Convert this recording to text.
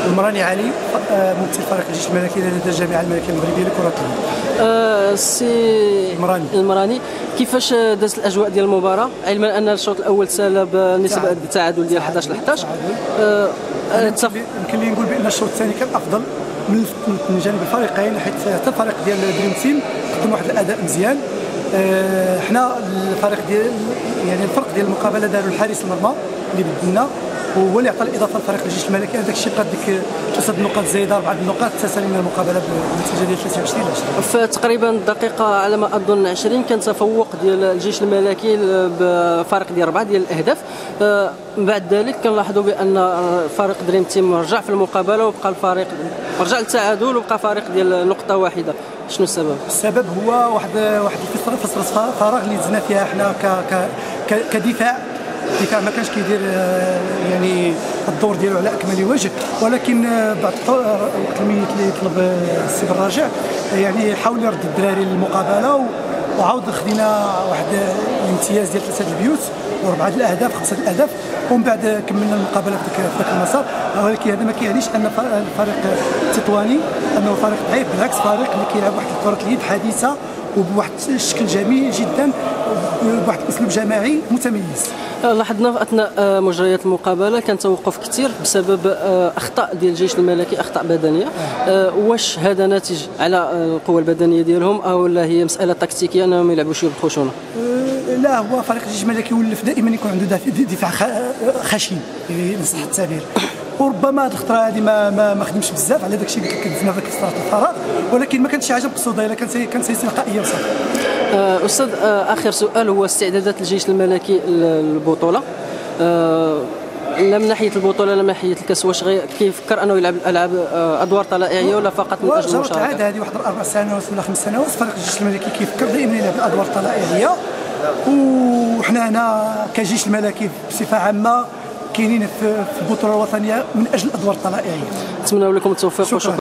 المراني علي، ممثل فريق الجيش الملكي لدى الجامعه الملكيه المغربيه لكره اليد. سي المراني، كيفاش دازت الاجواء ديال المباراه، علما ان الشوط الاول سال بنسبه التعادل ديال 11 ل 11؟ يمكن لي نقول بان الشوط الثاني كان افضل من جانب الفريقين، حيت حتى الفريق ديال دريم تيم قدم واحد الاداء مزيان. حنا الفريق ديال يعني الفرق ديال المقابله داروا الحارس المرمى اللي بدلنا، هو اللي عطى الاضافه لفريق الجيش الملكي. هذاك الشيء بقات ديك 3 النقاط زايده 4 النقاط تسالينا المقابله بالنتيجه ديال 23-20. في تقريبا الدقيقه على ما اظن 20 كان تفوق ديال الجيش الملكي بفارق ديال 4 ديال الاهداف. بعد ذلك كنلاحظوا بان فريق دريم تيم رجع في المقابله وبقى الفريق رجع للتعادل وبقى فريق ديال نقطه واحده. شنو السبب؟ السبب هو واحد الفتره فراغ اللي دزنا فيها حنا كدفاع. الدفاع ما كانش كيدير يعني الدور ديالو على اكمل وجه، ولكن بعد وقت اللي يطلب السي الراجع يعني حاول يرد الدراري للمقابله، وعاود خدينا واحد الامتياز ديال 3 البيوت و4 الاهداف 5 الاهداف، ومن بعد كملنا المقابله في ذاك المسار. ولكن هذا ما كيعنيش ان الفريق التطواني انه فريق ضعيف، بالعكس فريق اللي كيلعب واحد كره اليد حديثه وبواحد الشكل جميل جدا وبواحد الاسلوب جماعي متميز. لاحظنا في اثناء مجريات المقابله كان توقف كثير بسبب اخطاء ديال الجيش الملكي، اخطاء بدنيه. واش هذا ناتج على القوه البدنيه ديالهم او لا هي مساله تكتيكيه انهم ما يلعبوش بخشونه؟ لا، هو فريق الجيش الملكي ولف دائما يكون عنده دفاع خشن ان صح التعبير، وربما هذه الخطره هذه ما خدمش بزاف على داك الشيء اللي كدزنا في فتره الفراغ، ولكن ما كانش شي حاجه مقصوده، الا كان سيستلقائيه وصافي. استاذ، اخر سؤال هو استعدادات الجيش الملكي للبطوله، لا من ناحيه البطوله لا من ناحيه الكاس، واش كيفكر انه يلعب الالعاب ادوار طلائعيه ولا فقط من اجل المشاركه؟ العاده هذه واحد 4 سنوات ولا 5 سنوات فريق الجيش الملكي كيفكر دائما يلعب الادوار الطلائعيه، وحنا هنا كجيش الملكي بصفه عامه كاينين في البطوله الوطنيه من اجل الادوار الطلائعيه. نتمنى لكم التوفيق.